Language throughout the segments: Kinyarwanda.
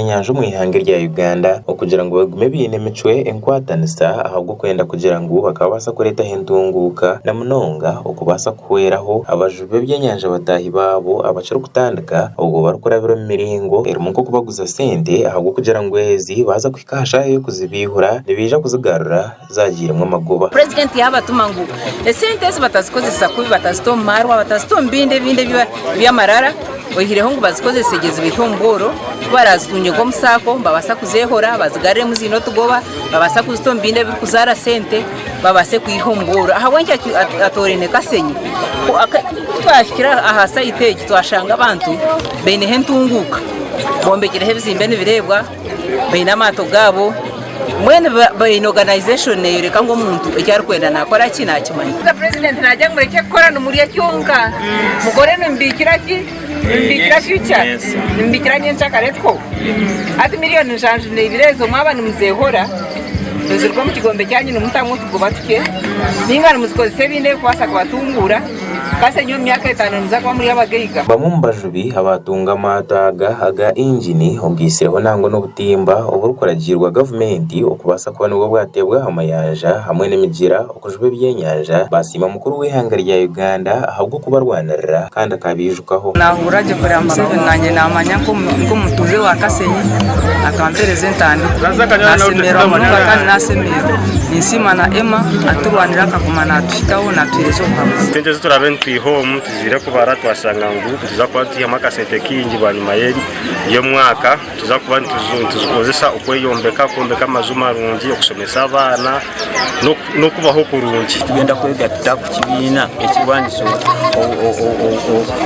byenyanja mu ihanga rya Uganda okugira ngo bagume binemecwe enkwatanisa ahubwo kwenda kugira ngo bakabasa kureta hentunguka na munonga okubasa kuweraho abajube byenyanja batahi babo abacira kutandika ubwo barukurabira miringo erimu ko kubaguza sente ahubwo kugira ngo ezi baza kwikasha yo kuzibihura nibija kuzigarura zagiremwe amagoba. President yabatuma ngo esente batazikoze kubi batazitomarwa batazitombinde binde byamarara ohireho ngo bazikozesegeze ibihomboro barazitunye ko musako babasa kuzehora bazigarire muzino tugoba babasa kuzitombinde kuzara sente babase kuyihomboro aha wenje atorene kasenyi twashikira aha site twashanga abantu bene hentunguka bombekire hebizimbe nibirebwa bene amato gabo mwene bain organization reka ngo umuntu ecyari kwenda nakora kinakimanye. President najya mureke korana muri yacyonga mugore nimbikira future nimbikira nyenshakaretko ati miliyoni njanje nebirezo mwabana muzehora nzirwa mu kigombe cyanyu n'umutamwe tugobatike ningana muzikozese binde kwasa kubatungura kase nyo myaka 5 nza kwa muri abageiga bamumbajubi abatunga amataga aga engine obwisireho nango no butimba oburukoragirwa government okubasa kuba nubwo bwatebwa amayanja hamwe n'imigira okujube byenyanja basima mukuru w'ihanga rya Uganda ahubwo kubarwanirira kandi akabijukaho nahuraje kuri amuseve nanye namanya ko mutuze wa Kasenyi akamperezentani nasemera mu kandi nasemera insima na Emma aturwanira kakumana tushikaho na turezo kwa tenje turabe home tuzire kubara twasanga ngo tuzakuba tuyamaka sente kingi banyuma yeri yo mwaka tuzakuba tuzukozesa okweyombeka kombeka amazuma rungi okusomesa abana no kubaho kurungi tugenda kwega tutakukibina ekibaniso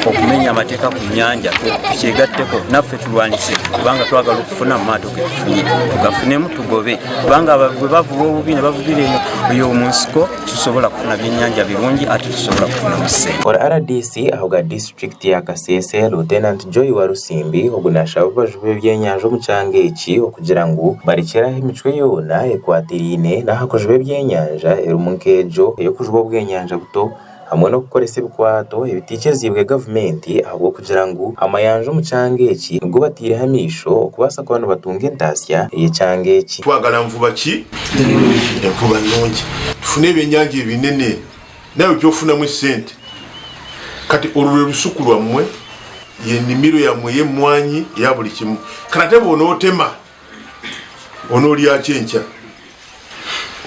okumenya amateka ku nyanja tukigatteko naffe tulwanise kubanga twagala okufuna amato getufunye tugafunemu tugobe kubanga bavuba obubina bavubire eyo munsiko tusobola kufuna byenyanja birungi ate tusobola kufuna muse. For RDC ahoga district ya Kasese Lieutenant Joy Warusimbi ogunasha bajube byenyanja mu cyangeki okugira ngo barikeraho imicwe yona ekwatirine na hakojube byenyanja erumunkejo yo kujubo bwenyanja buto hamwe no gukoresa ibikwato ibitikizibwe government ahubwo kugira ngo amayanja mu cyangeki ngo batire hamisho okubasa ko abantu batunga intasya ye cyangeki twagala mvuba ki mvuba nonje tufune byenyanja binene nayo cyofuna mu sente kati orure rusukulwa mwe ye nimiro ya mwe mwanyi ya buli kimu kanatebo onotema onoli achencha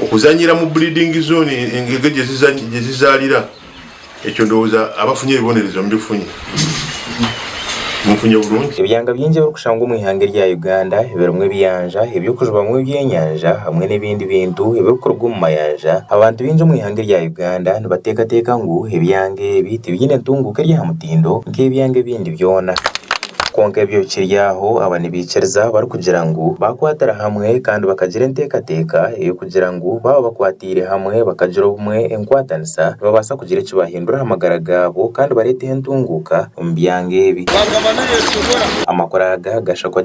okuzanyira mu bleeding zone engegeje zizalira ekyo ndoza abafunye ibibonerezo mbifunye mfunye burungi ibyanga byinje barukushanga mu ihanga rya Uganda ibirumwe byanja ibyo kujuba mu byenyanja hamwe n'ibindi bintu ibikorwa mu mayanja abantu binje mu ihanga rya Uganda nibateka ngo ibyange biti byine tunguka rya mutindo nk'ibyange bindi byona konka ibyo bikiryaho abani biceriza bari kugira ngo bakwatara hamwe kandi bakagira entekateka iyo kugira ngo baba bakwatire hamwe bakagira umwe enkwatanisa babasa kugira icyo bahindura amagara gabo kandi barete hentunguka mu byange bi amakoraga gashakwa